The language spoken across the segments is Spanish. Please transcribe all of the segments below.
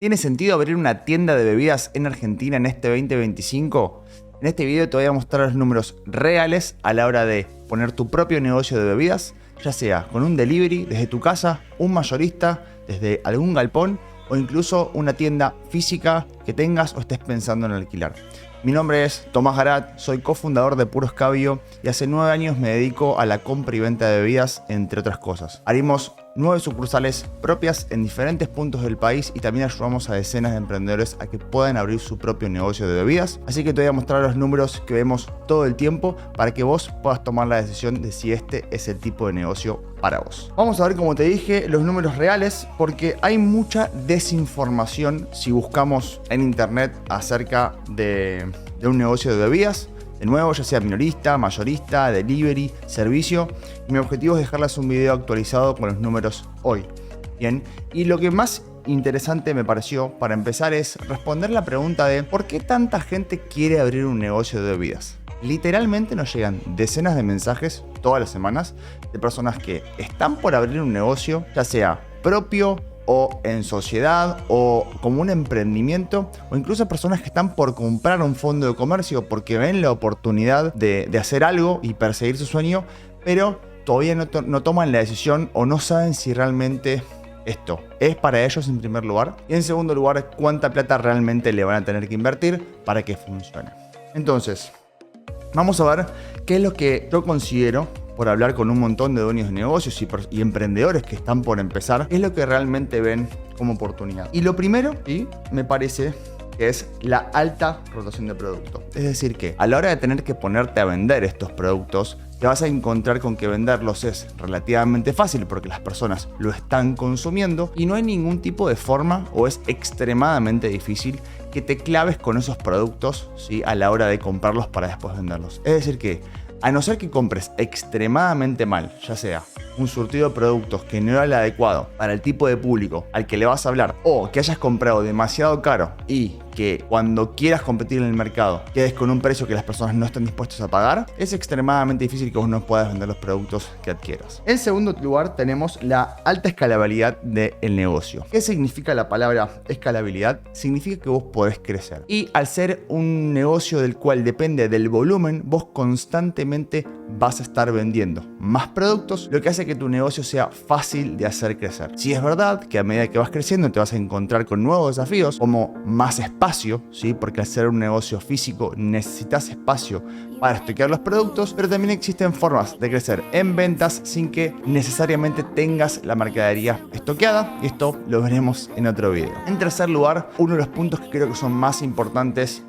¿Tiene sentido abrir una tienda de bebidas en Argentina en este 2025? En este video te voy a mostrar los números reales a la hora de poner tu propio negocio de bebidas, ya sea con un delivery desde tu casa, un mayorista desde algún galpón o incluso una tienda física que tengas o estés pensando en alquilar. Mi nombre es Tomás Garat, soy cofundador de Puro Escabio y hace 9 años me dedico a la compra y venta de bebidas, entre otras cosas. Abrimos 9 sucursales propias en diferentes puntos del país y también ayudamos a decenas de emprendedores a que puedan abrir su propio negocio de bebidas. Así que te voy a mostrar los números que vemos todo el tiempo para que vos puedas tomar la decisión de si este es el tipo de negocio para vos. Vamos a ver, como te dije, los números reales porque hay mucha desinformación si buscamos en internet acerca de un negocio de bebidas. De nuevo, ya sea minorista, mayorista, delivery, servicio. Y mi objetivo es dejarles un video actualizado con los números hoy. Bien, y lo que más interesante me pareció para empezar es responder la pregunta de ¿por qué tanta gente quiere abrir un negocio de bebidas? Literalmente nos llegan decenas de mensajes todas las semanas de personas que están por abrir un negocio, ya sea propio o en sociedad o como un emprendimiento, o incluso personas que están por comprar un fondo de comercio porque ven la oportunidad de hacer algo y perseguir su sueño, pero todavía no toman la decisión o no saben si realmente esto es para ellos en primer lugar, y en segundo lugar cuánta plata realmente le van a tener que invertir para que funcione. Entonces, vamos a ver qué es lo que yo considero, por hablar con un montón de dueños de negocios y emprendedores que están por empezar, es lo que realmente ven como oportunidad. Y lo primero, ¿sí?, me parece que es la alta rotación de producto. Es decir, que a la hora de tener que ponerte a vender estos productos, te vas a encontrar con que venderlos es relativamente fácil porque las personas lo están consumiendo y no hay ningún tipo de forma, o es extremadamente difícil que te claves con esos productos, ¿sí?, a la hora de comprarlos para después venderlos. Es decir, que a no ser que compres extremadamente mal, ya sea un surtido de productos que no era el adecuado para el tipo de público al que le vas a hablar, o que hayas comprado demasiado caro y que cuando quieras competir en el mercado quedes con un precio que las personas no están dispuestas a pagar, es extremadamente difícil que vos no puedas vender los productos que adquieras. En segundo lugar, tenemos la alta escalabilidad del negocio. ¿Qué significa la palabra escalabilidad? Significa que vos podés crecer. Y al ser un negocio del cual depende del volumen, vos constantemente vas a estar vendiendo más productos, lo que hace que tu negocio sea fácil de hacer crecer. Si es verdad que a medida que vas creciendo te vas a encontrar con nuevos desafíos, como más espacio, ¿sí?, porque al ser un negocio físico necesitas espacio para estoquear los productos, pero también existen formas de crecer en ventas sin que necesariamente tengas la mercadería estoqueada, y esto lo veremos en otro video. En tercer lugar, uno de los puntos que creo que son más importantes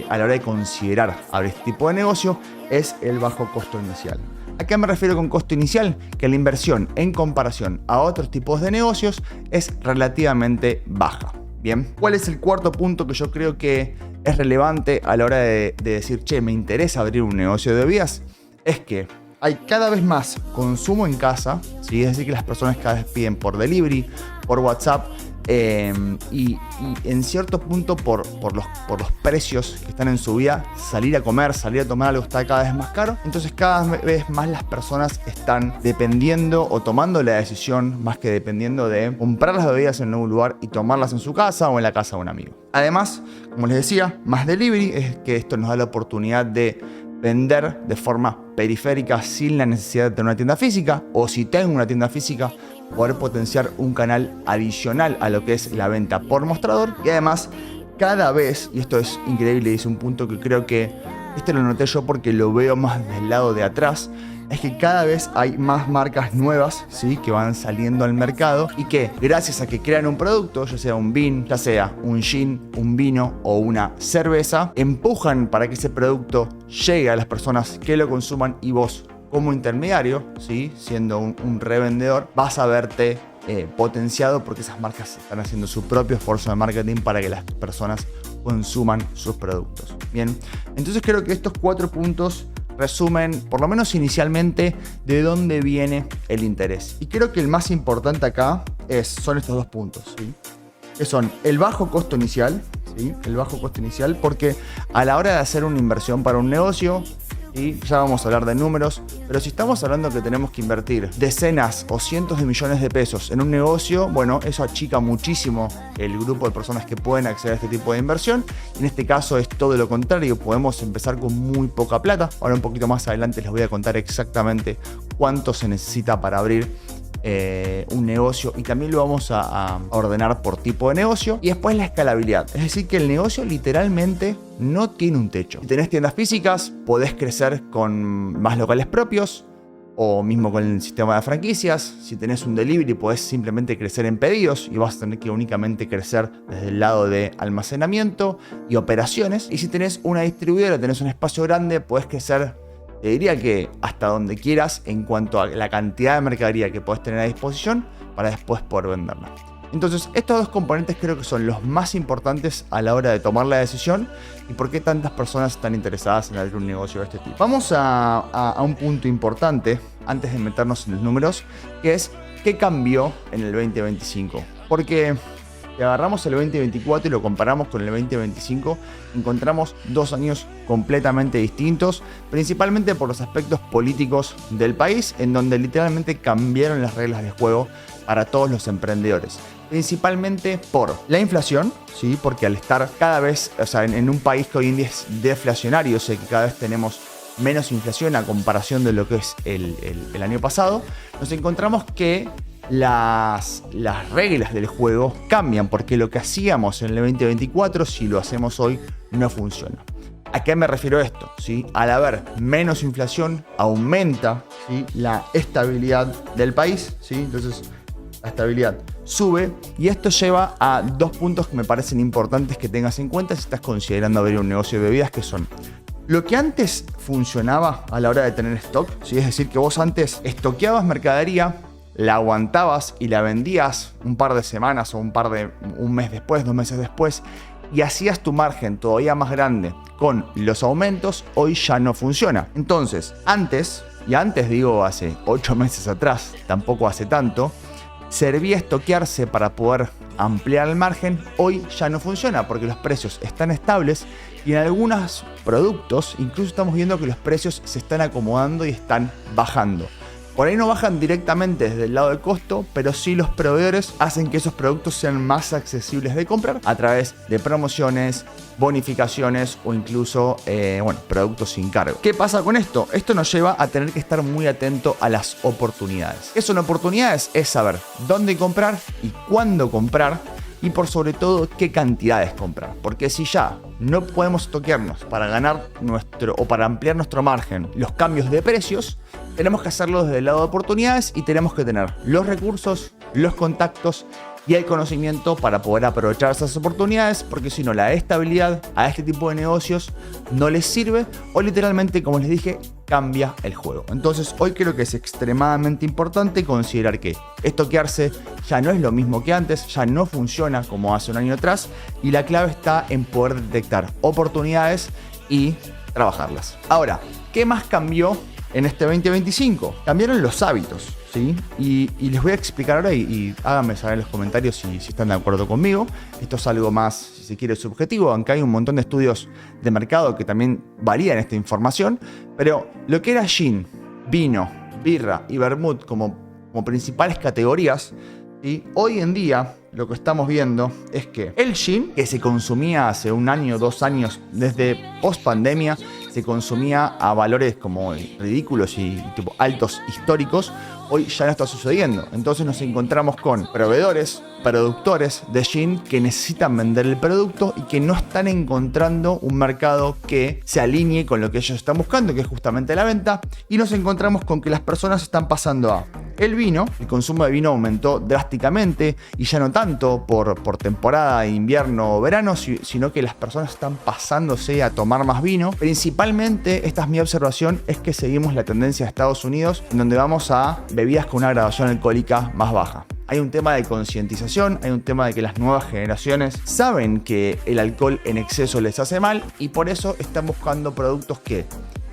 a la hora de considerar abrir este tipo de negocio es el bajo costo inicial. ¿A qué me refiero con costo inicial? Que la inversión en comparación a otros tipos de negocios es relativamente baja. Bien, ¿cuál es el cuarto punto que yo creo que es relevante a la hora de decir, che, me interesa abrir un negocio de bebidas? Es que hay cada vez más consumo en casa, ¿sí? Es decir, que las personas cada vez piden por delivery, por WhatsApp, y en cierto punto por los precios que están en su vida, salir a comer, salir a tomar algo está cada vez más caro. Entonces cada vez más las personas están dependiendo o tomando la decisión, más que dependiendo, de comprar las bebidas en un lugar y tomarlas en su casa o en la casa de un amigo. Además, como les decía, más delivery es que esto nos da la oportunidad de vender de forma periférica sin la necesidad de tener una tienda física, o si tengo una tienda física, poder potenciar un canal adicional a lo que es la venta por mostrador. Y además, cada vez, y esto es increíble y es un punto que creo que este lo noté yo porque lo veo más del lado de atrás, es que cada vez hay más marcas nuevas, ¿sí?, que van saliendo al mercado y que gracias a que crean un producto, ya sea un vin, ya sea un gin, un vino o una cerveza, empujan para que ese producto llegue a las personas que lo consuman, y vos como intermediario, ¿sí?, siendo un revendedor, vas a verte potenciado porque esas marcas están haciendo su propio esfuerzo de marketing para que las personas consuman sus productos. Bien, entonces creo que estos 4 puntos resumen, por lo menos inicialmente, de dónde viene el interés. Y creo que el más importante acá son estos 2 puntos, ¿sí?, que son el bajo costo inicial, ¿sí?, el bajo costo inicial, porque a la hora de hacer una inversión para un negocio, y ya vamos a hablar de números, Pero si estamos hablando que tenemos que invertir decenas o cientos de millones de pesos en un negocio, bueno, eso achica muchísimo el grupo de personas que pueden acceder a este tipo de inversión. En este caso es todo lo contrario, podemos empezar con muy poca plata. Ahora un poquito más adelante les voy a contar exactamente cuánto se necesita para abrir un negocio, y también lo vamos a ordenar por tipo de negocio. Y después la escalabilidad, es decir, que el negocio literalmente no tiene un techo. Si tenés tiendas físicas, podés crecer con más locales propios o mismo con el sistema de franquicias. Si tenés un delivery, podés simplemente crecer en pedidos y vas a tener que únicamente crecer desde el lado de almacenamiento y operaciones. Y si tenés una distribuidora, tenés un espacio grande, podés crecer, te diría que hasta donde quieras en cuanto a la cantidad de mercadería que podés tener a disposición para después poder venderla. Entonces, estos dos componentes creo que son los más importantes a la hora de tomar la decisión y por qué tantas personas están interesadas en abrir un negocio de este tipo. Vamos a un punto importante antes de meternos en los números, que es qué cambió en el 2025. Porque si agarramos el 2024 y lo comparamos con el 2025, encontramos 2 años completamente distintos, principalmente por los aspectos políticos del país, en donde literalmente cambiaron las reglas de juego para todos los emprendedores. Principalmente por la inflación, ¿sí? Porque al estar cada vez, en un país que hoy en día es deflacionario, o sea que cada vez tenemos menos inflación a comparación de lo que es el año pasado, nos encontramos que las reglas del juego cambian, porque lo que hacíamos en el 2024, si lo hacemos hoy, no funciona. ¿A qué me refiero esto? ¿Sí? Al haber menos inflación, aumenta, ¿sí?, la estabilidad del país, ¿sí? Entonces, la estabilidad sube, y esto lleva a 2 puntos que me parecen importantes que tengas en cuenta si estás considerando abrir un negocio de bebidas, que son lo que antes funcionaba a la hora de tener stock, ¿sí? Es decir, que vos antes estoqueabas mercadería, la aguantabas y la vendías un par de semanas o un mes después, 2 meses después, y hacías tu margen todavía más grande con los aumentos. Hoy ya no funciona. Entonces, antes digo hace 8 meses atrás, tampoco hace tanto, servía estoquearse para poder ampliar el margen. Hoy ya no funciona porque los precios están estables y en algunos productos incluso estamos viendo que los precios se están acomodando y están bajando. Por ahí no bajan directamente desde el lado del costo, pero sí los proveedores hacen que esos productos sean más accesibles de comprar a través de promociones, bonificaciones o incluso productos sin cargo. ¿Qué pasa con esto? Esto nos lleva a tener que estar muy atento a las oportunidades. ¿Qué son oportunidades? Es saber dónde comprar y cuándo comprar, y por sobre todo qué cantidades comprar. Porque si ya no podemos toquearnos para ganar para ampliar nuestro margen los cambios de precios, tenemos que hacerlo desde el lado de oportunidades y tenemos que tener los recursos, los contactos y el conocimiento para poder aprovechar esas oportunidades, porque si no, la estabilidad a este tipo de negocios no les sirve o literalmente, como les dije, cambia el juego. Entonces hoy creo que es extremadamente importante considerar que estoquearse ya no es lo mismo que antes, ya no funciona como hace un año atrás, y la clave está en poder detectar oportunidades y trabajarlas. Ahora, ¿qué más cambió en este 2025? Cambiaron los hábitos, ¿sí? Y les voy a explicar ahora y háganme saber en los comentarios si están de acuerdo conmigo. Esto es algo más, si se quiere, subjetivo, aunque hay un montón de estudios de mercado que también varían esta información. Pero lo que era gin, vino, birra y vermut como principales categorías, ¿sí? Hoy en día lo que estamos viendo es que el gin, que se consumía hace 1 año, 2 años, desde post pandemia, se consumía a valores como ridículos y tipo altos históricos, hoy ya no está sucediendo. Entonces nos encontramos con proveedores, productores de gin que necesitan vender el producto y que no están encontrando un mercado que se alinee con lo que ellos están buscando, que es justamente la venta. Y nos encontramos con que las personas están pasando a el vino. El consumo de vino aumentó drásticamente, y ya no tanto por temporada de invierno o verano, sino que las personas están pasándose a tomar más vino. Principalmente, esta es mi observación, es que seguimos la tendencia de Estados Unidos, en donde vamos a bebidas con una graduación alcohólica más baja. Hay un tema de concientización, hay un tema de que las nuevas generaciones saben que el alcohol en exceso les hace mal, y por eso están buscando productos que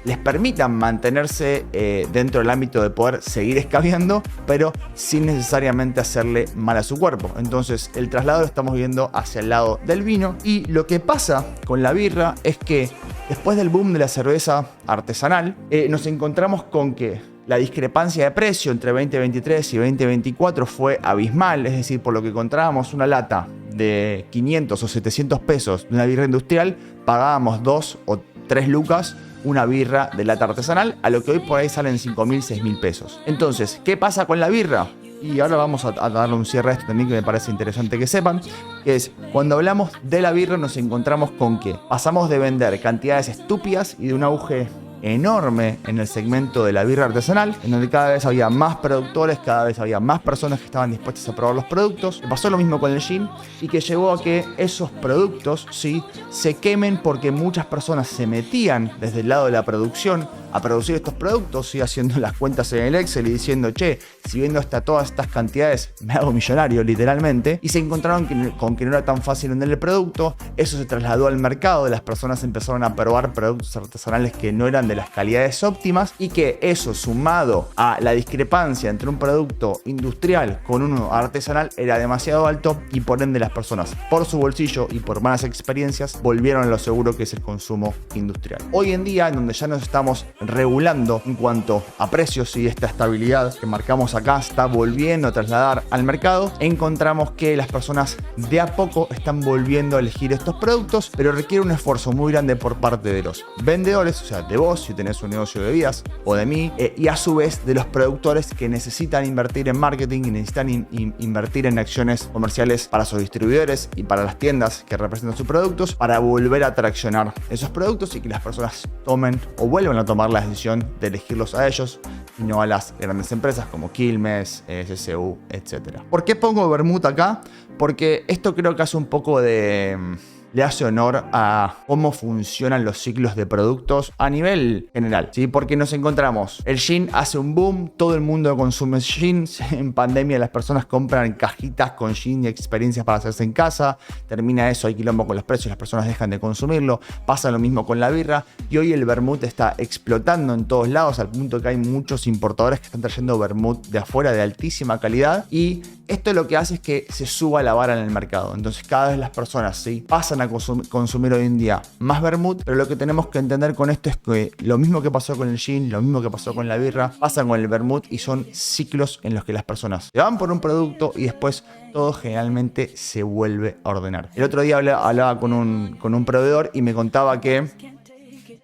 les permitan mantenerse dentro del ámbito de poder seguir escabeando, pero sin necesariamente hacerle mal a su cuerpo. Entonces el traslado lo estamos viendo hacia el lado del vino. Y lo que pasa con la birra es que después del boom de la cerveza artesanal, nos encontramos con que La discrepancia de precio entre 2023 y 2024 fue abismal, es decir, por lo que encontrábamos una lata de 500 o 700 pesos de una birra industrial, pagábamos 2 o 3 lucas una birra de lata artesanal, a lo que hoy por ahí salen 5.000, 6.000 pesos. Entonces, ¿qué pasa con la birra? Y ahora vamos a darle un cierre a esto también, que me parece interesante que sepan, que es, cuando hablamos de la birra nos encontramos con que pasamos de vender cantidades estúpidas y de un auge enorme en el segmento de la birra artesanal, en donde cada vez había más productores, cada vez había más personas que estaban dispuestas a probar los productos. Pasó lo mismo con el gin, y que llevó a que esos productos, sí, se quemen porque muchas personas se metían desde el lado de la producción a producir estos productos, ¿sí? Haciendo las cuentas en el Excel y diciendo, che, si vendo todas estas cantidades me hago millonario, literalmente. Y se encontraron con que no era tan fácil vender el producto. Eso se trasladó al mercado, las personas empezaron a probar productos artesanales que no eran de las calidades óptimas, y que eso, sumado a la discrepancia entre un producto industrial con uno artesanal, era demasiado alto, y por ende las personas, por su bolsillo y por malas experiencias, volvieron a lo seguro que es el consumo industrial. Hoy en día, en donde ya nos estamos regulando en cuanto a precios, y esta estabilidad que marcamos acá está volviendo a trasladar al mercado, encontramos que las personas de a poco están volviendo a elegir estos productos, pero requiere un esfuerzo muy grande por parte de los vendedores, o sea, de vos si tenés un negocio de bebidas, o de mí, y a su vez de los productores, que necesitan invertir en marketing y necesitan invertir en acciones comerciales para sus distribuidores y para las tiendas que representan sus productos, para volver a traccionar esos productos y que las personas tomen o vuelvan a tomar la decisión de elegirlos a ellos y no a las grandes empresas como Quilmes, SSU, etc. ¿Por qué pongo vermut acá? Porque esto creo que hace un poco le hace honor a cómo funcionan los ciclos de productos a nivel general, ¿sí? Porque nos encontramos, el gin hace un boom, todo el mundo consume gin, en pandemia las personas compran cajitas con gin y experiencias para hacerse en casa, termina eso, hay quilombo con los precios, las personas dejan de consumirlo, pasa lo mismo con la birra, y hoy el vermut está explotando en todos lados, al punto que hay muchos importadores que están trayendo vermut de afuera de altísima calidad, y esto lo que hace es que se suba la vara en el mercado. Entonces cada vez las personas, ¿sí?, pasan a consumir hoy en día más vermut, pero lo que tenemos que entender con esto es que lo mismo que pasó con el gin, lo mismo que pasó con la birra, pasa con el vermut, y son ciclos en los que las personas se van por un producto y después todo generalmente se vuelve a ordenar. El otro día hablaba con un proveedor y me contaba que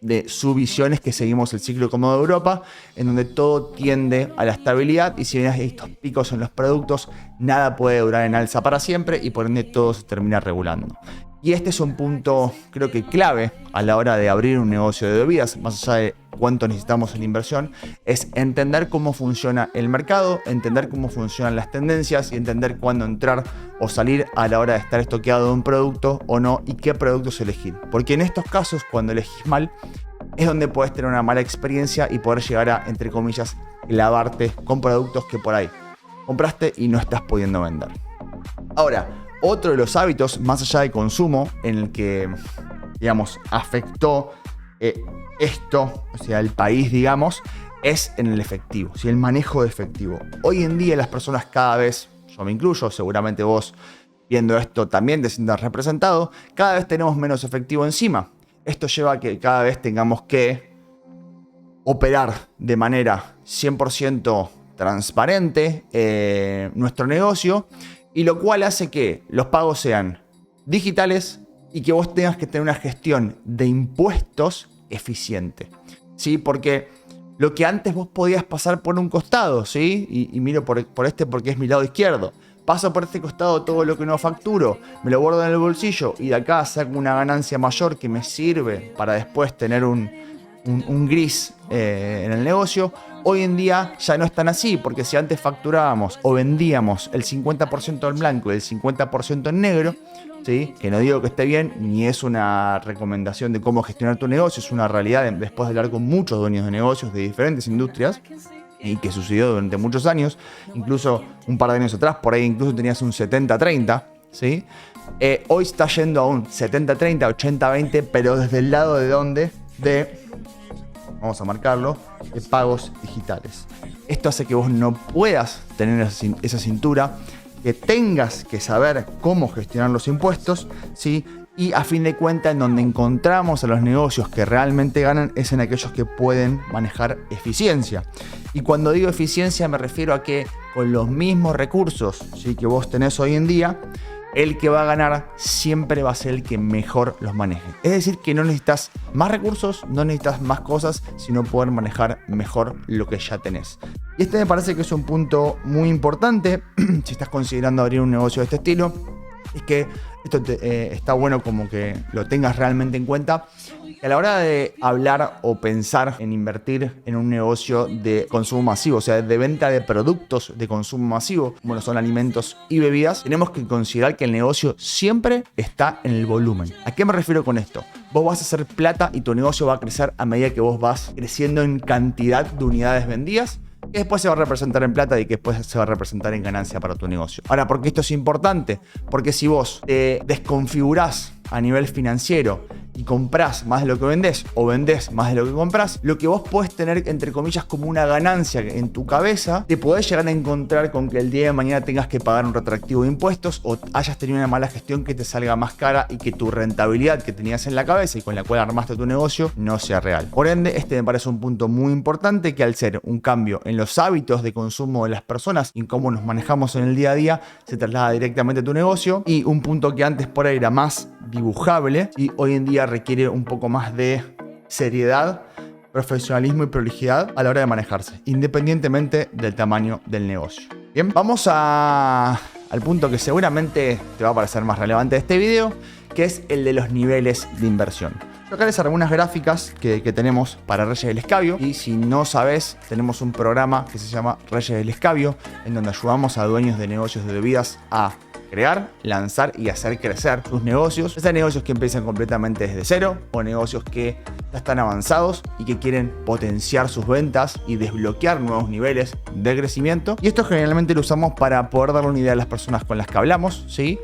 de su visión es que seguimos el ciclo como de Europa, en donde todo tiende a la estabilidad, y si bien hay estos picos en los productos, nada puede durar en alza para siempre, y por ende todo se termina regulando. Y este es un punto, creo que clave a la hora de abrir un negocio de bebidas, más allá de cuánto necesitamos en inversión, es entender cómo funciona el mercado, entender cómo funcionan las tendencias y entender cuándo entrar o salir a la hora de estar estoqueado de un producto o no, y qué productos elegir. Porque en estos casos, cuando elegís mal, es donde puedes tener una mala experiencia y poder llegar a, entre comillas, clavarte con productos que por ahí compraste y no estás pudiendo vender. Ahora, otro de los hábitos, más allá de consumo, en el que, digamos, afectó esto, o sea, el país, digamos, es en el efectivo, ¿sí? El manejo de efectivo. Hoy en día las personas cada vez, yo me incluyo, seguramente vos viendo esto también te sientas representado, cada vez tenemos menos efectivo encima. Esto lleva a que cada vez tengamos que operar de manera 100% transparente nuestro negocio, y lo cual hace que los pagos sean digitales y que vos tengas que tener una gestión de impuestos eficiente, ¿sí? Porque lo que antes vos podías pasar por un costado, ¿sí? Y miro por este porque es mi lado izquierdo. Paso por este costado todo lo que no facturo, me lo guardo en el bolsillo y de acá saco una ganancia mayor que me sirve para después tener un gris en el negocio. Hoy en día ya no es tan así, porque si antes facturábamos o vendíamos el 50% en blanco y el 50% en negro, ¿sí?, que no digo que esté bien, ni es una recomendación de cómo gestionar tu negocio, es una realidad después de hablar con muchos dueños de negocios de diferentes industrias, y que sucedió durante muchos años, incluso un par de años atrás, por ahí incluso tenías un 70-30, ¿sí? Hoy está yendo a un 70-30, 80-20, pero desde el lado de dónde, vamos a marcarlo, de pagos digitales. Esto hace que vos no puedas tener esa cintura que tengas que saber cómo gestionar los impuestos, ¿sí? Y a fin de cuentas, en donde encontramos a los negocios que realmente ganan es en aquellos que pueden manejar eficiencia. Y cuando digo eficiencia me refiero a que con los mismos recursos, ¿sí?, que vos tenés hoy en día, el que va a ganar siempre va a ser el que mejor los maneje. Es decir, que no necesitas más recursos, no necesitas más cosas, sino poder manejar mejor lo que ya tenés. Y este me parece que es un punto muy importante si estás considerando abrir un negocio de este estilo. Es que esto está bueno como que lo tengas realmente en cuenta. A la hora de hablar o pensar en invertir en un negocio de consumo masivo, o sea, de venta de productos de consumo masivo, como lo son alimentos y bebidas, tenemos que considerar que el negocio siempre está en el volumen. ¿A qué me refiero con esto? Vos vas a hacer plata y tu negocio va a crecer a medida que vos vas creciendo en cantidad de unidades vendidas, que después se va a representar en plata y que después se va a representar en ganancia para tu negocio. Ahora, ¿por qué esto es importante? Porque si vos te desconfigurás a nivel financiero y comprás más de lo que vendés o vendés más de lo que comprás, lo que vos podés tener, entre comillas, como una ganancia en tu cabeza, te podés llegar a encontrar con que el día de mañana tengas que pagar un retroactivo de impuestos o hayas tenido una mala gestión que te salga más cara y que tu rentabilidad que tenías en la cabeza y con la cual armaste tu negocio no sea real. Por ende, este me parece un punto muy importante, que al ser un cambio en los hábitos de consumo de las personas y en cómo nos manejamos en el día a día, se traslada directamente a tu negocio. Y un punto que antes por ahí era más dibujable y hoy en día requiere un poco más de seriedad, profesionalismo y prolijidad a la hora de manejarse, independientemente del tamaño del negocio. Bien, vamos al punto que seguramente te va a parecer más relevante de este video, que es el de los niveles de inversión. Yo acá les armé unas gráficas que tenemos para Reyes del Escabio, y si no sabes, tenemos un programa que se llama Reyes del Escabio, en donde ayudamos a dueños de negocios de bebidas a crear, lanzar y hacer crecer sus negocios. Ya sean negocios que empiezan completamente desde cero o negocios que ya están avanzados y que quieren potenciar sus ventas y desbloquear nuevos niveles de crecimiento. Y esto generalmente lo usamos para poder darle una idea a las personas con las que hablamos, ¿sí?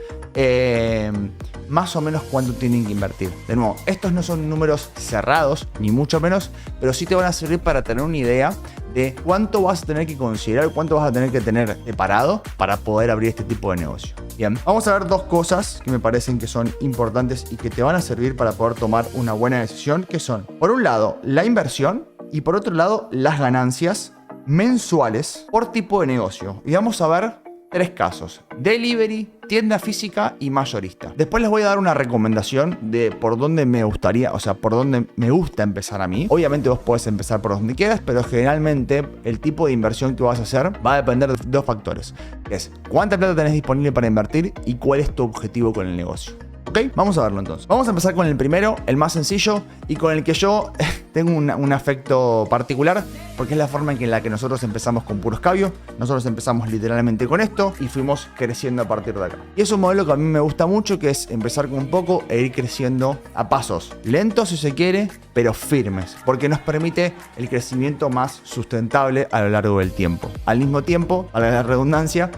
Más o menos cuánto tienen que invertir. De nuevo, estos no son números cerrados, ni mucho menos, pero sí te van a servir para tener una idea de cuánto vas a tener que considerar, cuánto vas a tener que tener preparado para poder abrir este tipo de negocio. Bien, vamos a ver dos cosas que me parecen que son importantes y que te van a servir para poder tomar una buena decisión, que son, por un lado, la inversión y por otro lado, las ganancias mensuales por tipo de negocio. Y vamos a ver tres casos: delivery, tienda física y mayorista. Después les voy a dar una recomendación de por dónde me gustaría, o sea, por dónde me gusta empezar a mí. Obviamente vos podés empezar por donde quieras, pero generalmente el tipo de inversión que vas a hacer va a depender de dos factores, que es cuánta plata tenés disponible para invertir y cuál es tu objetivo con el negocio. ¿Ok? Vamos a verlo entonces. Vamos a empezar con el primero, el más sencillo y con el que yo tengo un afecto particular, porque es la forma en la que nosotros empezamos con Puro Escabio. Nosotros empezamos literalmente con esto y fuimos creciendo a partir de acá. Y es un modelo que a mí me gusta mucho, que es empezar con un poco e ir creciendo a pasos lentos si se quiere, pero firmes, porque nos permite el crecimiento más sustentable a lo largo del tiempo. Al mismo tiempo, a la redundancia,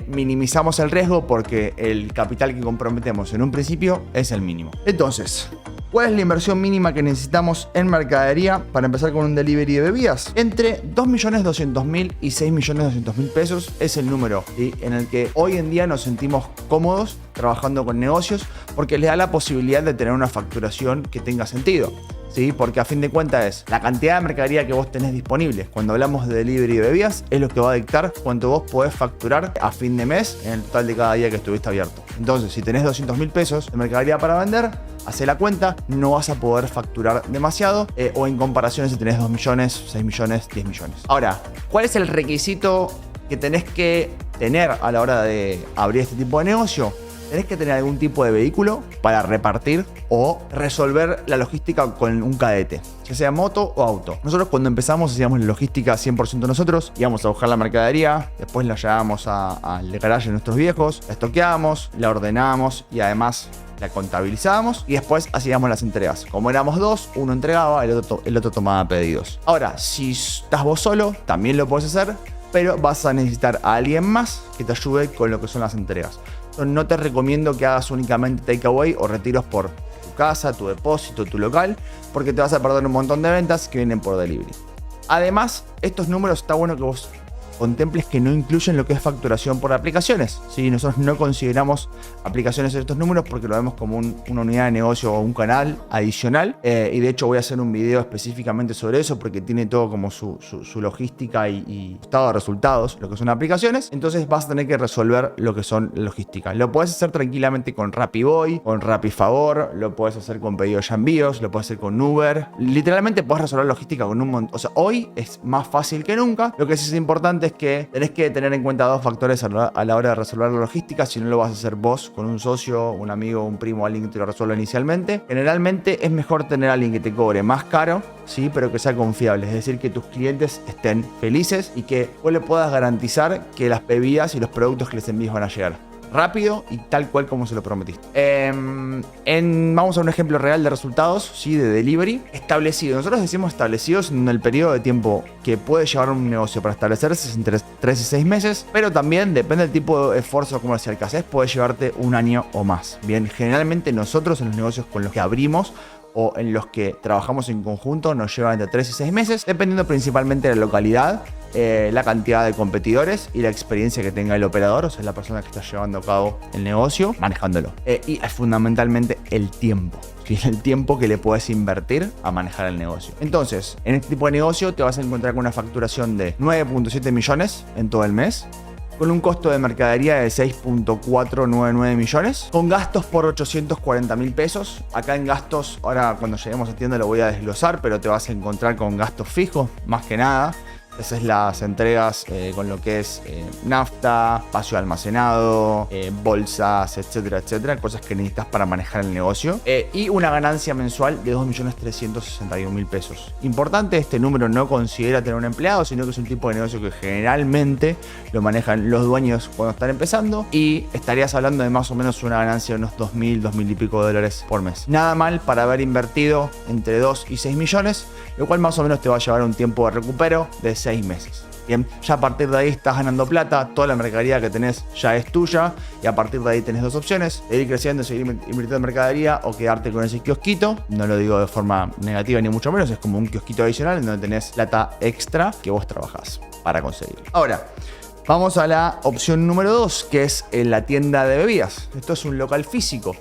minimizamos el riesgo porque el capital que comprometemos en un principio es el mínimo. Entonces, ¿cuál es la inversión mínima que necesitamos en mercadería para empezar con un delivery de bebidas? Entre 2.200.000 y 6.200.000 pesos es el número, ¿sí?, en el que hoy en día nos sentimos cómodos trabajando con negocios, porque les da la posibilidad de tener una facturación que tenga sentido, ¿sí? Porque a fin de cuentas es la cantidad de mercadería que vos tenés disponible. Cuando hablamos de delivery de bebidas, es lo que va a dictar cuánto vos podés facturar a fin de mes en el total de cada día que estuviste abierto. Entonces, si tenés 200.000 pesos de mercadería para vender, hacé la cuenta, no vas a poder facturar demasiado, o en comparación si tenés 2 millones, 6 millones, 10 millones. Ahora, ¿cuál es el requisito que tenés que tener a la hora de abrir este tipo de negocio? Tenés que tener algún tipo de vehículo para repartir o resolver la logística con un cadete, ya sea moto o auto. Nosotros cuando empezamos hacíamos la logística 100% nosotros, íbamos a buscar la mercadería, después la llevábamos al garaje de nuestros viejos, la estoqueábamos, la ordenábamos y además la contabilizábamos y después hacíamos las entregas. Como éramos dos, uno entregaba, el otro tomaba pedidos. Ahora, si estás vos solo, también lo puedes hacer, pero vas a necesitar a alguien más que te ayude con lo que son las entregas. No te recomiendo que hagas únicamente takeaway o retiros por tu casa, tu depósito, tu local, porque te vas a perder un montón de ventas que vienen por delivery. Además, estos números está bueno que vos contemples que no incluyen lo que es facturación por aplicaciones. ¿Sí? Nosotros no consideramos aplicaciones en estos números porque lo vemos como una unidad de negocio o un canal adicional. Y de hecho voy a hacer un video específicamente sobre eso porque tiene todo como su logística y estado de resultados, lo que son aplicaciones. Entonces vas a tener que resolver lo que son logística. Lo puedes hacer tranquilamente con Rappiboy, con Rappifavor, lo puedes hacer con Pedido Ya Envíos, lo puedes hacer con Uber. Literalmente puedes resolver logística con un montón. O sea, hoy es más fácil que nunca. Lo que sí es importante es que tenés que tener en cuenta dos factores a la hora de resolver la logística. Si no lo vas a hacer vos con un socio, un amigo, un primo, alguien que te lo resuelva inicialmente. Generalmente es mejor tener a alguien que te cobre más caro, sí, pero que sea confiable. Es decir, que tus clientes estén felices y que vos le puedas garantizar que las bebidas y los productos que les envíes van a llegar rápido y tal cual como se lo prometiste. Vamos a un ejemplo real de resultados, ¿sí? De delivery establecido. Nosotros decimos establecidos en el periodo de tiempo que puede llevar un negocio para establecerse, es entre 3 y 6 meses, pero también depende del tipo de esfuerzo comercial que haces, puede llevarte un año o más. Bien, generalmente nosotros en los negocios con los que abrimos o en los que trabajamos en conjunto nos llevan entre 3 y 6 meses, dependiendo principalmente de la localidad, la cantidad de competidores y la experiencia que tenga el operador, o sea, la persona que está llevando a cabo el negocio, manejándolo. Y es fundamentalmente el tiempo. ¿Sí? El tiempo que le puedes invertir a manejar el negocio. Entonces, en este tipo de negocio te vas a encontrar con una facturación de 9.7 millones en todo el mes, con un costo de mercadería de 6.499 millones, con gastos por 840.000 pesos. Acá en gastos, ahora cuando lleguemos a tienda lo voy a desglosar, pero te vas a encontrar con gastos fijos, más que nada. Esas son las entregas con lo que es nafta, espacio almacenado, bolsas, etcétera, etcétera. Cosas que necesitas para manejar el negocio. Y una ganancia mensual de 2.361.000 pesos. Importante, este número no considera tener un empleado, sino que es un tipo de negocio que generalmente lo manejan los dueños cuando están empezando. Y estarías hablando de más o menos una ganancia de unos 2.000 y pico de dólares por mes. Nada mal para haber invertido entre 2 y 6 millones, lo cual más o menos te va a llevar un tiempo de recupero de 6 meses. Bien, ya a partir de ahí estás ganando plata, toda la mercadería que tenés ya es tuya y a partir de ahí tenés dos opciones: de ir creciendo, seguir invirtiendo en mercadería o quedarte con ese kiosquito. No lo digo de forma negativa ni mucho menos, es como un kiosquito adicional en donde tenés plata extra que vos trabajás para conseguir. Ahora, vamos a la opción número 2, que es la tienda de bebidas. Esto es un local físico.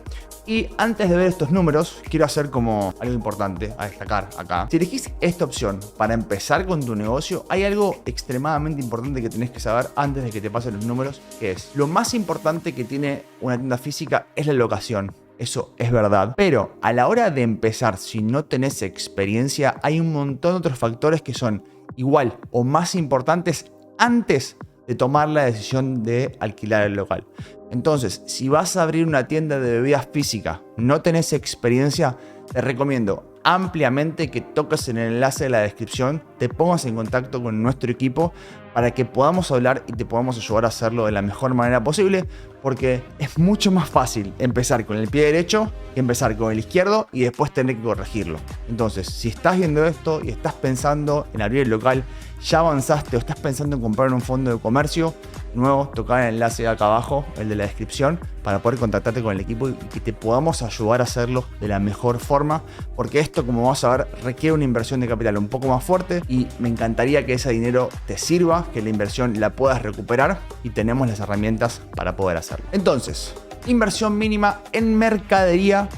Y antes de ver estos números, quiero hacer como algo importante a destacar acá. Si elegís esta opción para empezar con tu negocio, hay algo extremadamente importante que tenés que saber antes de que te pasen los números, que es: lo más importante que tiene una tienda física es la locación. Eso es verdad. Pero a la hora de empezar, si no tenés experiencia, hay un montón de otros factores que son igual o más importantes antes de tomar la decisión de alquilar el local. Entonces, si vas a abrir una tienda de bebidas física, no tenés experiencia, te recomiendo ampliamente que toques en el enlace de la descripción, te pongas en contacto con nuestro equipo para que podamos hablar y te podamos ayudar a hacerlo de la mejor manera posible, porque es mucho más fácil empezar con el pie derecho que empezar con el izquierdo y después tener que corregirlo. Entonces, si estás viendo esto y estás pensando en abrir el local, ya avanzaste o estás pensando en comprar un fondo de comercio, de nuevo, tocar el enlace de acá abajo, el de la descripción, para poder contactarte con el equipo y que te podamos ayudar a hacerlo de la mejor forma, porque esto, como vas a ver, requiere una inversión de capital un poco más fuerte y me encantaría que ese dinero te sirva, que la inversión la puedas recuperar y tenemos las herramientas para poder hacerlo. Entonces, inversión mínima en mercadería: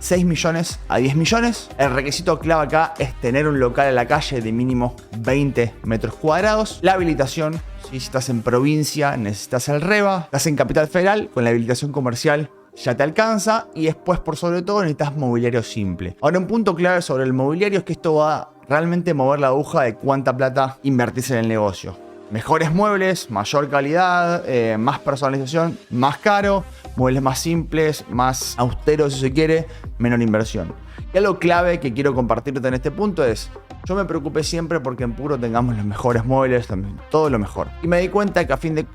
6 millones a 10 millones. El requisito clave acá es tener un local a la calle de mínimo 20 metros cuadrados. La habilitación: si estás en provincia, necesitas el REBA. Estás en Capital Federal, con la habilitación comercial ya te alcanza. Y después, por sobre todo, necesitas mobiliario simple. Ahora, un punto clave sobre el mobiliario es que esto va a realmente mover la aguja de cuánta plata invertís en el negocio. Mejores muebles, mayor calidad, más personalización, más caro. Muebles más simples, más austeros si se quiere, menor inversión. Y algo clave que quiero compartirte en este punto es: yo me preocupé siempre porque en Puro tengamos los mejores muebles, todo lo mejor. Y me di cuenta que al final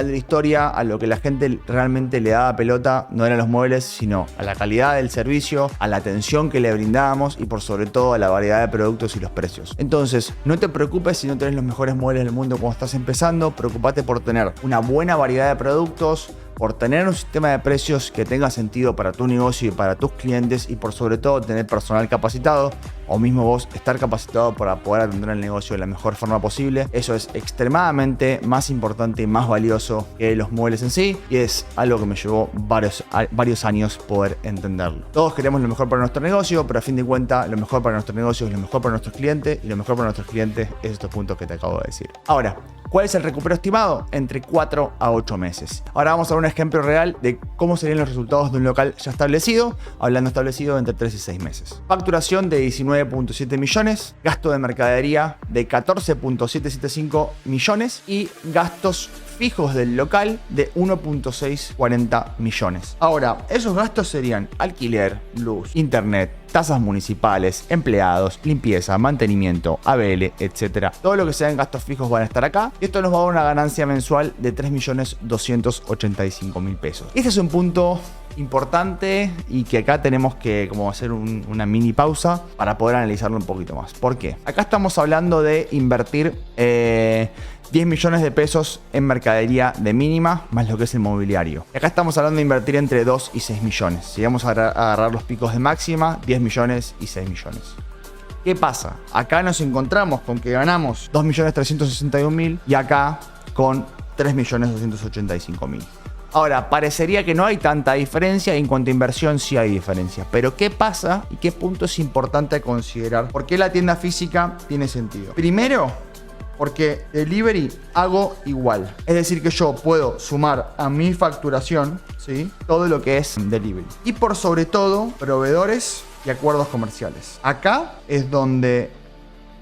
de la historia, a lo que la gente realmente le daba pelota no eran los muebles, sino a la calidad del servicio, a la atención que le brindábamos y por sobre todo a la variedad de productos y los precios. Entonces, no te preocupes si no tenés los mejores muebles del mundo cuando estás empezando. Preocupate por tener una buena variedad de productos, por tener un sistema de precios que tenga sentido para tu negocio y para tus clientes, y por sobre todo tener personal capacitado o mismo vos estar capacitado para poder atender el negocio de la mejor forma posible. Eso es extremadamente más importante y más valioso que los muebles en sí, y es algo que me llevó varios años poder entenderlo. Todos queremos lo mejor para nuestro negocio, pero a fin de cuentas lo mejor para nuestro negocio es lo mejor para nuestros clientes, y lo mejor para nuestros clientes es estos puntos que te acabo de decir. Ahora, ¿cuál es el recupero estimado? Entre 4 a 8 meses. Ahora vamos a ver un ejemplo real de cómo serían los resultados de un local ya establecido, hablando establecido entre 3 y 6 meses. Facturación de 19.7 millones, gasto de mercadería de 14.775 millones y gastos fijos del local de 1.640 millones. Ahora, esos gastos serían alquiler, luz, internet, tasas municipales, empleados, limpieza, mantenimiento, ABL, etc. Todo lo que sean gastos fijos van a estar acá. Y esto nos va a dar una ganancia mensual de 3.285.000 pesos. Este es un punto importante y que acá tenemos que como hacer una mini pausa para poder analizarlo un poquito más. ¿Por qué? Acá estamos hablando de invertir 10 millones de pesos en mercadería de mínima, más lo que es el mobiliario. Acá estamos hablando de invertir entre 2 y 6 millones. Si vamos a agarrar los picos de máxima, 10 millones y 6 millones. ¿Qué pasa? Acá nos encontramos con que ganamos 2.361.000 y acá con 3.285.000. Ahora, parecería que no hay tanta diferencia, y en cuanto a inversión sí hay diferencia. Pero ¿qué pasa y qué punto es importante considerar? ¿Por qué la tienda física tiene sentido? Primero, porque delivery hago igual. Es decir, que yo puedo sumar a mi facturación, ¿sí?, todo lo que es delivery. Y por sobre todo, proveedores y acuerdos comerciales. Acá es donde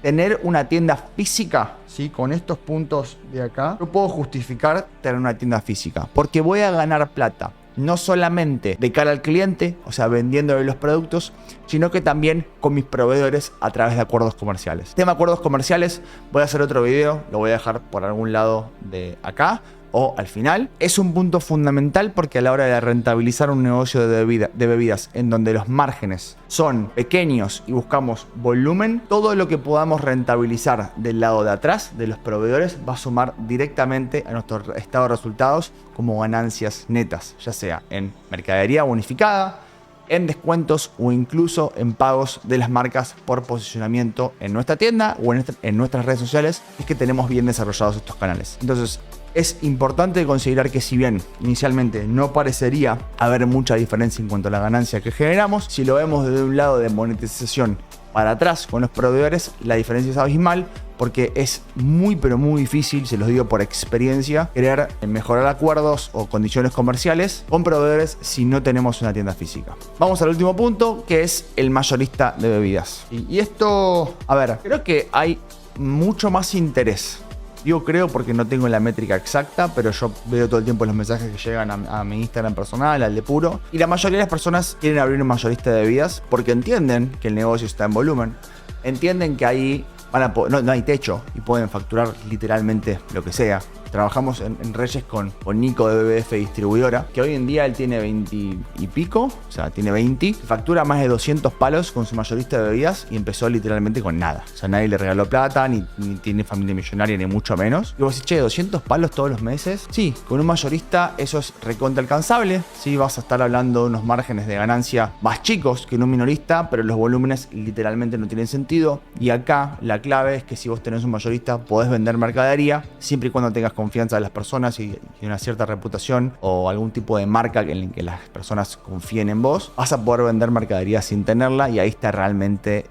tener una tienda física, ¿sí?, con estos puntos de acá, yo puedo justificar tener una tienda física. Porque voy a ganar plata. No solamente de cara al cliente, o sea, vendiéndole los productos, sino que también con mis proveedores a través de acuerdos comerciales. Tema acuerdos comerciales, voy a hacer otro video, lo voy a dejar por algún lado de acá o al final. Es un punto fundamental porque a la hora de rentabilizar un negocio de bebidas en donde los márgenes son pequeños y buscamos volumen, todo lo que podamos rentabilizar del lado de atrás de los proveedores va a sumar directamente a nuestro estado de resultados como ganancias netas, ya sea en mercadería bonificada, en descuentos o incluso en pagos de las marcas por posicionamiento en nuestra tienda o en nuestras redes sociales. Es que tenemos bien desarrollados estos canales. Entonces, es importante considerar que si bien inicialmente no parecería haber mucha diferencia en cuanto a la ganancia que generamos, si lo vemos desde un lado de monetización para atrás con los proveedores, la diferencia es abismal, porque es muy pero muy difícil, se los digo por experiencia, querer mejorar acuerdos o condiciones comerciales con proveedores si no tenemos una tienda física. Vamos al último punto, que es el mayorista de bebidas. Y esto, a ver, creo que hay mucho más interés. Digo creo porque no tengo la métrica exacta, pero yo veo todo el tiempo los mensajes que llegan a mi Instagram personal, al de Puro. Y la mayoría de las personas quieren abrir un mayorista de bebidas porque entienden que el negocio está en volumen. Entienden que ahí no hay techo y pueden facturar literalmente lo que sea. Trabajamos en Reyes con Nico de BBF Distribuidora, que hoy en día él tiene 20 y pico, o sea, tiene 20. Factura más de 200 palos con su mayorista de bebidas y empezó literalmente con nada. O sea, nadie le regaló plata, ni tiene familia millonaria, ni mucho menos. Y vos decís, che, 200 palos todos los meses. Sí, con un mayorista eso es recontra alcanzable. Sí, vas a estar hablando de unos márgenes de ganancia más chicos que en un minorista, pero los volúmenes literalmente no tienen sentido. Y acá la clave es que si vos tenés un mayorista, podés vender mercadería, siempre y cuando tengas confianza de las personas y una cierta reputación o algún tipo de marca en que las personas confíen en vos, vas a poder vender mercadería sin tenerla, y ahí está realmente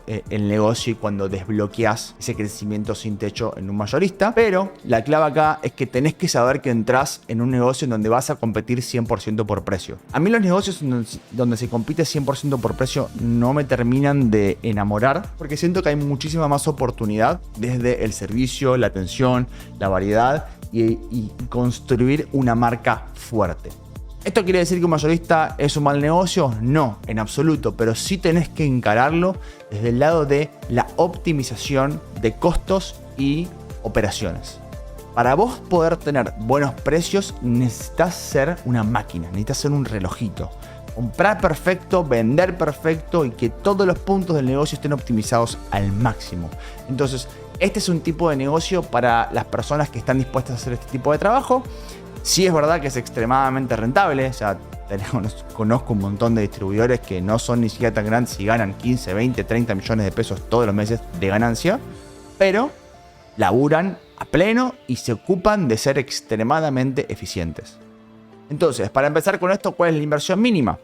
el negocio y cuando desbloqueas ese crecimiento sin techo en un mayorista. Pero la clave acá es que tenés que saber que entras en un negocio en donde vas a competir 100% por precio. A mí los negocios donde se compite 100% por precio no me terminan de enamorar, porque siento que hay muchísima más oportunidad desde el servicio, la atención, la variedad y construir una marca fuerte. ¿Esto quiere decir que un mayorista es un mal negocio? No, en absoluto, pero sí tenés que encararlo desde el lado de la optimización de costos y operaciones. Para vos poder tener buenos precios necesitas ser una máquina, necesitas ser un relojito. Comprar perfecto, vender perfecto y que todos los puntos del negocio estén optimizados al máximo. Entonces, este es un tipo de negocio para las personas que están dispuestas a hacer este tipo de trabajo. Sí es verdad que es extremadamente rentable, o sea, Conozco un montón de distribuidores que no son ni siquiera tan grandes y ganan 15, 20, 30 millones de pesos todos los meses de ganancia, pero laburan a pleno y se ocupan de ser extremadamente eficientes. Entonces, para empezar con esto, ¿cuál es la inversión mínima?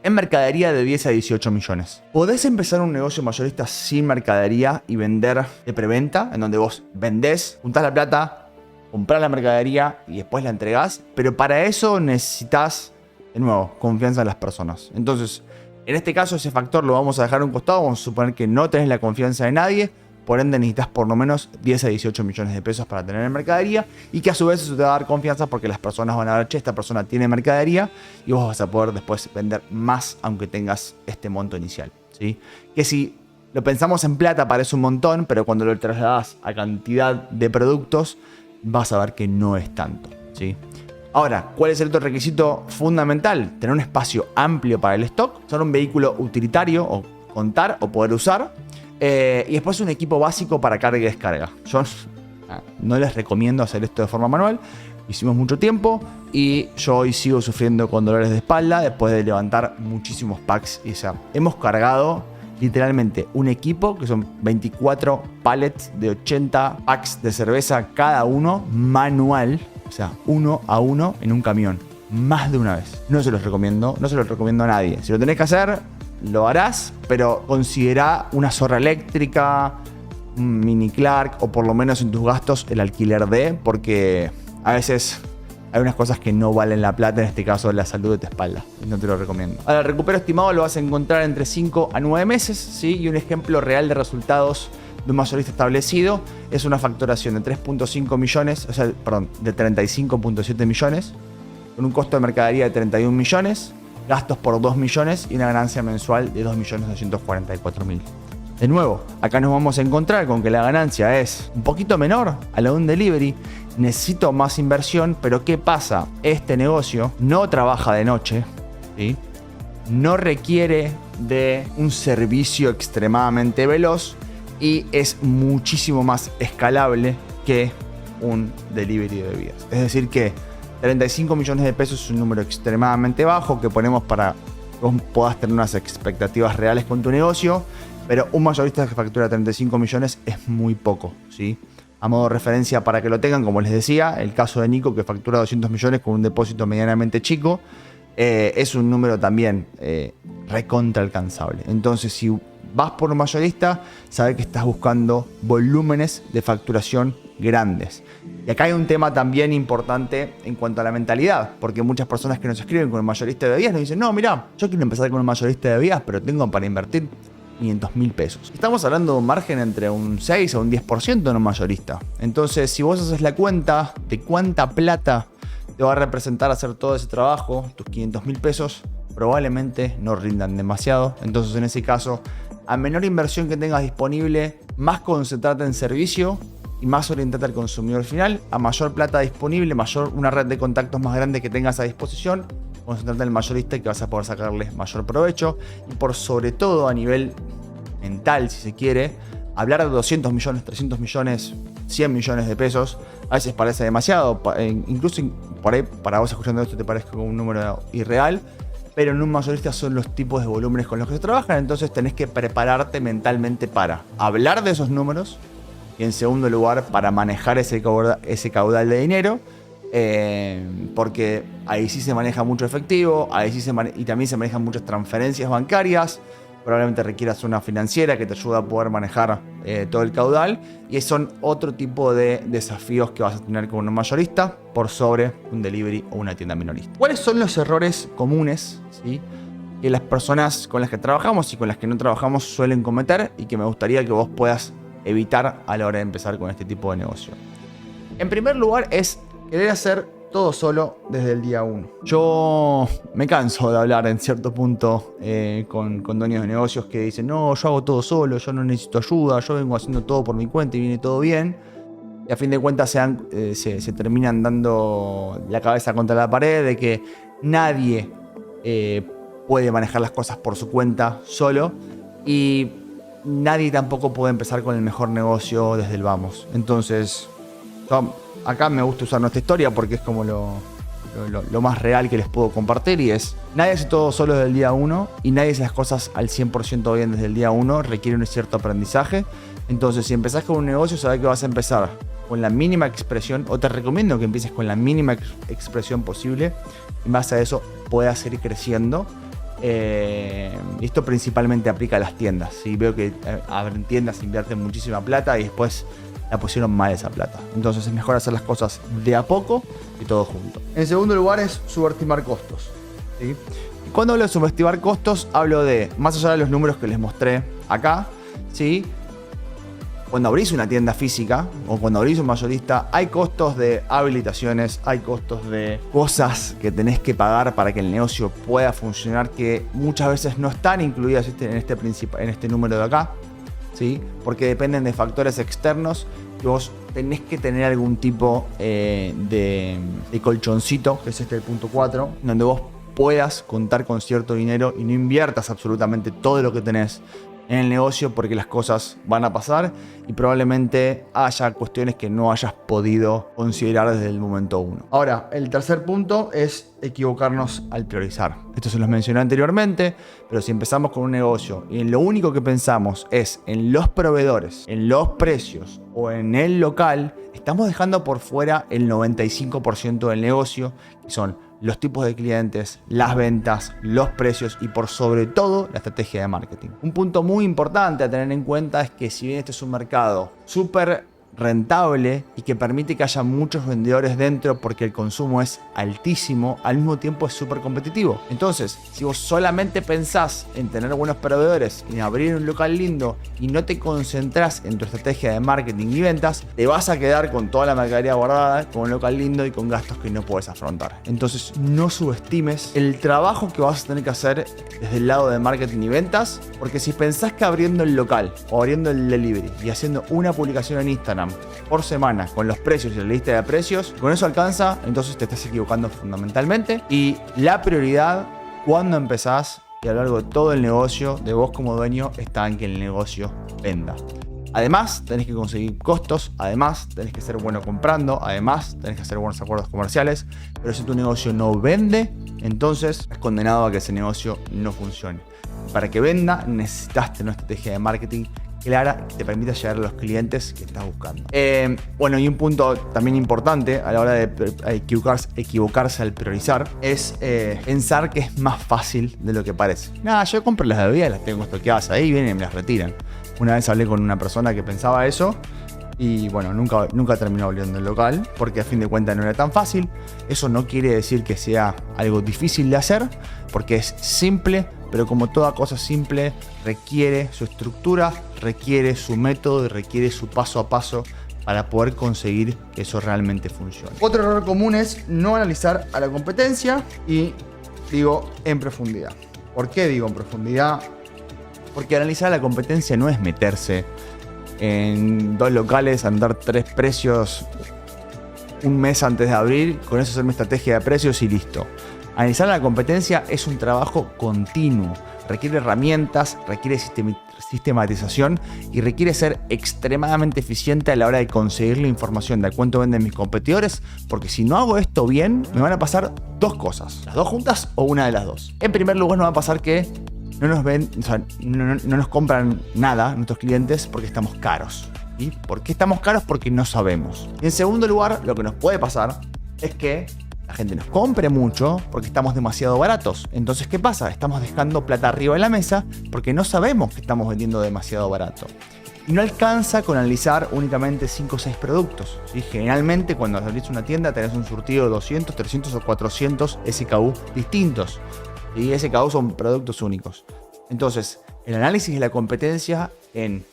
En mercadería de 10 a 18 millones. Podés empezar un negocio mayorista sin mercadería y vender de preventa, en donde vos vendés, juntás la plata, comprás la mercadería y después la entregás, pero para eso necesitas, de nuevo, confianza en las personas. Entonces, en este caso ese factor lo vamos a dejar a un costado, vamos a suponer que no tenés la confianza de nadie, por ende necesitas por lo menos 10 a 18 millones de pesos para tener en mercadería y que a su vez eso te va a dar confianza porque las personas van a ver, che, esta persona tiene mercadería y vos vas a poder después vender más aunque tengas este monto inicial, ¿sí? Que si lo pensamos en plata parece un montón, pero cuando lo trasladas a cantidad de productos vas a ver que no es tanto, ¿sí? Ahora, ¿cuál es el otro requisito fundamental? Tener un espacio amplio para el stock, ser un vehículo utilitario o contar o poder usar. Y después un equipo básico para carga y descarga. Yo no les recomiendo hacer esto de forma manual. Hicimos mucho tiempo y yo hoy sigo sufriendo con dolores de espalda después de levantar muchísimos packs. Y, o sea, hemos cargado literalmente un equipo que son 24 pallets de 80 packs de cerveza cada uno manual. O sea, uno a uno en un camión. Más de una vez. No se los recomiendo a nadie. Si lo tenés que hacer, lo harás, pero considera una zorra eléctrica, un mini Clark o por lo menos en tus gastos el alquiler de, porque a veces hay unas cosas que no valen la plata, en este caso la salud de tu espalda. No te lo recomiendo. Ahora, el recupero estimado lo vas a encontrar entre 5 a 9 meses, ¿sí? Y un ejemplo real de resultados de un mayorista establecido es una facturación de 3.5 millones, o sea, perdón, de 35.7 millones, con un costo de mercadería de 31 millones, gastos por 2 millones y una ganancia mensual de 2.244.000. De nuevo, acá nos vamos a encontrar con que la ganancia es un poquito menor a la de un delivery. Necesito más inversión, pero ¿qué pasa? Este negocio no trabaja de noche, ¿sí? No requiere de un servicio extremadamente veloz y es muchísimo más escalable que un delivery de bebidas. Es decir que 35 millones de pesos es un número extremadamente bajo que ponemos para que vos puedas tener unas expectativas reales con tu negocio, pero un mayorista que factura 35 millones es muy poco, ¿sí? A modo de referencia para que lo tengan, como les decía, el caso de Nico que factura 200 millones con un depósito medianamente chico, es un número también recontra alcanzable. Entonces, si vas por un mayorista, sabe que estás buscando volúmenes de facturación grandes. Y acá hay un tema también importante en cuanto a la mentalidad, porque muchas personas que nos escriben con un mayorista de bebidas nos dicen, no, mira, yo quiero empezar con un mayorista de bebidas, pero tengo para invertir 500.000 pesos. Estamos hablando de un margen entre un 6 o un 10% en un mayorista. Entonces, si vos haces la cuenta de cuánta plata te va a representar hacer todo ese trabajo, tus 500.000 pesos probablemente no rindan demasiado. Entonces, en ese caso, a menor inversión que tengas disponible, más concentrate en servicio y más orientate al consumidor final. A mayor plata disponible, una red de contactos más grande que tengas a disposición, concentrate en el mayorista y que vas a poder sacarle mayor provecho. Y por sobre todo a nivel mental, si se quiere, hablar de 200 millones, 300 millones, 100 millones de pesos, a veces parece demasiado. Incluso por ahí, para vos escuchando esto te parece como un número irreal, pero en un mayorista son los tipos de volúmenes con los que se trabajan. Entonces tenés que prepararte mentalmente para hablar de esos números y en segundo lugar para manejar ese caudal de dinero, porque ahí sí se maneja mucho efectivo, ahí sí y también se manejan muchas transferencias bancarias. Probablemente requieras una financiera que te ayude a poder manejar todo el caudal, y son otro tipo de desafíos que vas a tener con un mayorista por sobre un delivery o una tienda minorista. ¿Cuáles son los errores comunes, ¿sí?, que las personas con las que trabajamos y con las que no trabajamos suelen cometer y que me gustaría que vos puedas evitar a la hora de empezar con este tipo de negocio? En primer lugar es querer hacer todo solo desde el día 1. Yo me canso de hablar en cierto punto con dueños de negocios que dicen, no, yo hago todo solo, yo no necesito ayuda, yo vengo haciendo todo por mi cuenta y viene todo bien. Y a fin de cuentas se terminan dando la cabeza contra la pared de que nadie puede manejar las cosas por su cuenta solo, y nadie tampoco puede empezar con el mejor negocio desde el vamos. Entonces, acá me gusta usar nuestra historia porque es como lo más real que les puedo compartir, y es: nadie hace todo solo desde el día 1 y nadie hace las cosas al 100% bien desde el día 1. Requiere un cierto aprendizaje. Entonces, si empezás con un negocio, sabés que vas a empezar con la mínima expresión, o te recomiendo que empieces con la mínima expresión posible. En base a eso puedas ir creciendo. Esto principalmente aplica a las tiendas. ¿Sí? Veo que abren tiendas, invierten muchísima plata y después la pusieron mal esa plata. Entonces es mejor hacer las cosas de a poco y todo junto. En segundo lugar es subestimar costos. ¿Sí? Y cuando hablo de subestimar costos, hablo de, más allá de los números que les mostré acá, ¿sí? Cuando abrís una tienda física o cuando abrís un mayorista, hay costos de habilitaciones, hay costos de cosas que tenés que pagar para que el negocio pueda funcionar, que muchas veces no están incluidas en este número de acá, ¿sí? Porque dependen de factores externos y vos tenés que tener algún tipo de colchoncito, que es el punto 4, donde vos puedas contar con cierto dinero y no inviertas absolutamente todo lo que tenés en el negocio, porque las cosas van a pasar y probablemente haya cuestiones que no hayas podido considerar desde el momento 1. Ahora, el tercer punto es equivocarnos al priorizar. Esto se los mencioné anteriormente, pero si empezamos con un negocio y lo único que pensamos es en los proveedores, en los precios o en el local, estamos dejando por fuera el 95% del negocio, que son los tipos de clientes, las ventas, los precios y por sobre todo la estrategia de marketing. Un punto muy importante a tener en cuenta es que si bien este es un mercado súper rentable y que permite que haya muchos vendedores dentro porque el consumo es altísimo, al mismo tiempo es súper competitivo. Entonces, si vos solamente pensás en tener buenos proveedores, en abrir un local lindo y no te concentrás en tu estrategia de marketing y ventas, te vas a quedar con toda la mercadería guardada, con un local lindo y con gastos que no puedes afrontar. Entonces, no subestimes el trabajo que vas a tener que hacer desde el lado de marketing y ventas, porque si pensás que abriendo el local o abriendo el delivery y haciendo una publicación en Instagram por semana con los precios y la lista de precios, con eso alcanza, entonces te estás equivocando fundamentalmente. Y la prioridad cuando empezás y a lo largo de todo el negocio de vos como dueño está en que el negocio venda. Además, tenés que conseguir costos, además, tenés que ser bueno comprando, además, tenés que hacer buenos acuerdos comerciales, pero si tu negocio no vende, entonces es condenado a que ese negocio no funcione. Para que venda, necesitas tener una estrategia de marketing clara que te permita llegar a los clientes que estás buscando. Bueno, y un punto también importante a la hora de equivocarse al priorizar es pensar que es más fácil de lo que parece. Nada, yo compro las bebidas, las tengo estoqueadas ahí, vienen y me las retiran. Una vez hablé con una persona que pensaba eso y bueno, nunca terminó abriendo el local porque a fin de cuentas no era tan fácil. Eso no quiere decir que sea algo difícil de hacer, porque es simple, pero como toda cosa simple requiere su estructura, requiere su método y requiere su paso a paso para poder conseguir que eso realmente funcione. Otro error común es no analizar a la competencia, y digo en profundidad. ¿Por qué digo en profundidad? Porque analizar a la competencia no es meterse en dos locales, andar 3 precios un mes antes de abrir, con eso hacer mi estrategia de precios y listo. Analizar a la competencia es un trabajo continuo, requiere herramientas, requiere sistematización y requiere ser extremadamente eficiente a la hora de conseguir la información de a cuánto venden mis competidores, porque si no hago esto bien, me van a pasar dos cosas, las dos juntas o una de las dos. En primer lugar, nos va a pasar que no nos ven, o sea, no nos compran nada nuestros clientes porque estamos caros. ¿Y por qué estamos caros? Porque no sabemos. Y en segundo lugar, lo que nos puede pasar es que la gente nos compre mucho porque estamos demasiado baratos. Entonces, ¿qué pasa? Estamos dejando plata arriba de la mesa porque no sabemos que estamos vendiendo demasiado barato. Y no alcanza con analizar únicamente 5 o 6 productos. ¿Sí? Generalmente, cuando abrís una tienda, tenés un surtido de 200, 300 o 400 SKU distintos. Y SKU son productos únicos. Entonces, el análisis de la competencia en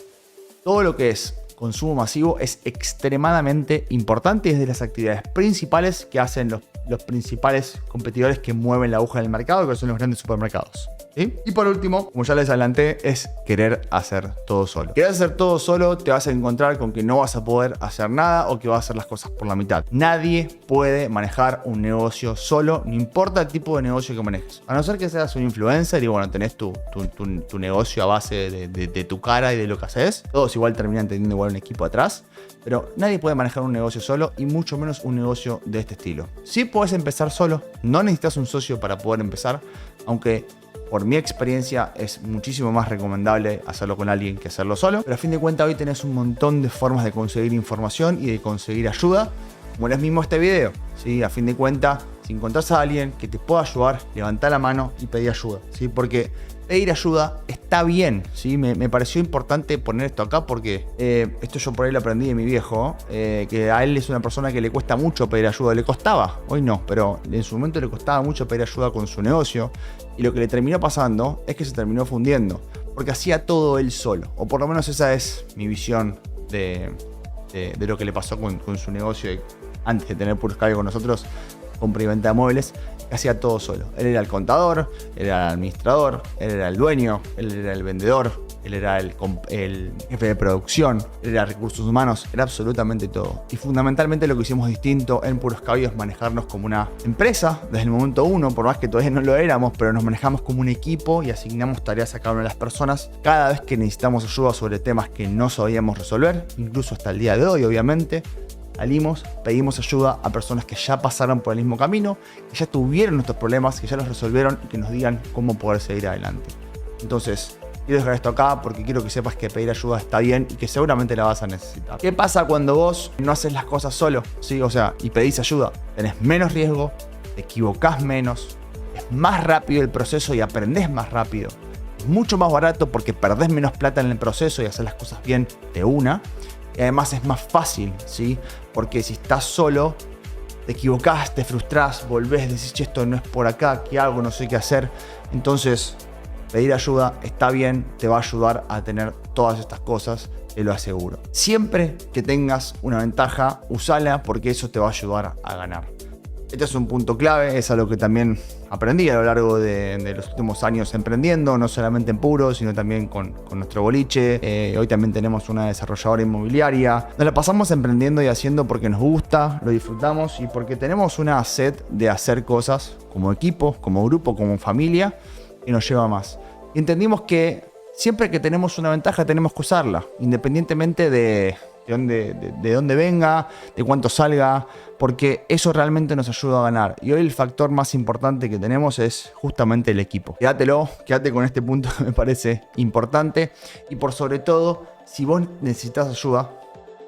todo lo que es consumo masivo es extremadamente importante y es de las actividades principales que hacen los principales competidores que mueven la aguja del mercado, que son los grandes supermercados. ¿Sí? Y por último, como ya les adelanté, es querer hacer todo solo. Querer hacer todo solo, te vas a encontrar con que no vas a poder hacer nada o que vas a hacer las cosas por la mitad. Nadie puede manejar un negocio solo, no importa el tipo de negocio que manejes. A no ser que seas un influencer y bueno, tenés tu negocio a base de tu cara y de lo que haces. Todos igual terminan teniendo igual igual un equipo atrás, pero nadie puede manejar un negocio solo y mucho menos un negocio de este estilo. Sí puedes empezar solo, no necesitas un socio para poder empezar, aunque por mi experiencia es muchísimo más recomendable hacerlo con alguien que hacerlo solo. Pero a fin de cuentas hoy tenés un montón de formas de conseguir información y de conseguir ayuda, como es mismo este video, ¿sí? A fin de cuentas, si encontrás a alguien que te pueda ayudar, levantá la mano y pedí ayuda, ¿sí? Porque pedir ayuda está bien, ¿sí? Me pareció importante poner esto acá porque esto yo por ahí lo aprendí de mi viejo, que a él es una persona que le cuesta mucho pedir ayuda. Le costaba, hoy no, pero en su momento le costaba mucho pedir ayuda con su negocio, y lo que le terminó pasando es que se terminó fundiendo porque hacía todo él solo, o por lo menos esa es mi visión de lo que le pasó con su negocio antes de tener Puro Escabio con nosotros, compra y venta de muebles. Hacía todo solo. Él era el contador, él era el administrador, él era el dueño, él era el vendedor, él era el jefe de producción, él era recursos humanos, era absolutamente todo. Y fundamentalmente lo que hicimos distinto en Puro Escabio es manejarnos como una empresa desde el momento uno, por más que todavía no lo éramos, pero nos manejamos como un equipo y asignamos tareas a cada una de las personas cada vez que necesitamos ayuda sobre temas que no sabíamos resolver, incluso hasta el día de hoy, obviamente. Salimos, pedimos ayuda a personas que ya pasaron por el mismo camino, que ya tuvieron nuestros problemas, que ya los resolvieron y que nos digan cómo poder seguir adelante. Entonces, quiero dejar esto acá porque quiero que sepas que pedir ayuda está bien y que seguramente la vas a necesitar. ¿Qué pasa cuando vos no haces las cosas solo? ¿Sí? O sea, y pedís ayuda. Tenés menos riesgo, te equivocás menos, es más rápido el proceso y aprendés más rápido. Es mucho más barato porque perdés menos plata en el proceso y haces las cosas bien de una. Y además es más fácil, ¿sí? Porque si estás solo, te equivocás, te frustrás, volvés, decís, che, esto no es por acá, ¿qué hago? No sé qué hacer. Entonces, pedir ayuda está bien, te va a ayudar a tener todas estas cosas, te lo aseguro. Siempre que tengas una ventaja, usala porque eso te va a ayudar a ganar. Este es un punto clave, es algo que también aprendí a lo largo de los últimos años emprendiendo, no solamente en Puro, sino también con nuestro boliche. Hoy también tenemos una desarrolladora inmobiliaria. Nos la pasamos emprendiendo y haciendo porque nos gusta, lo disfrutamos y porque tenemos una sed de hacer cosas como equipo, como grupo, como familia, y nos lleva más. Y entendimos que siempre que tenemos una ventaja tenemos que usarla, independientemente de dónde venga, de cuánto salga, porque eso realmente nos ayuda a ganar. Y hoy el factor más importante que tenemos es justamente el equipo. Quédate con este punto que me parece importante. Y por sobre todo, si vos necesitas ayuda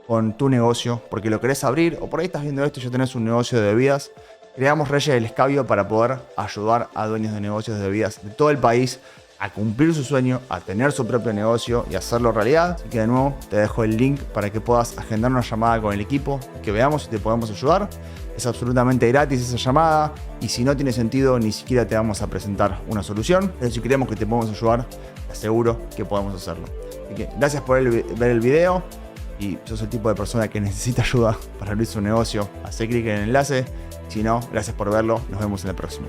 con tu negocio, porque lo querés abrir, o por ahí estás viendo esto y ya tenés un negocio de bebidas, creamos Reyes del Escabio para poder ayudar a dueños de negocios de bebidas de todo el país a cumplir su sueño, a tener su propio negocio y hacerlo realidad. Así que de nuevo te dejo el link para que puedas agendar una llamada con el equipo y que veamos si te podemos ayudar. Es absolutamente gratis esa llamada y si no tiene sentido ni siquiera te vamos a presentar una solución, pero si creemos que te podemos ayudar, te aseguro que podemos hacerlo. Así que gracias por ver el video y sos el tipo de persona que necesita ayuda para abrir su negocio, hacé clic en el enlace. Si no, gracias por verlo, nos vemos en el próximo.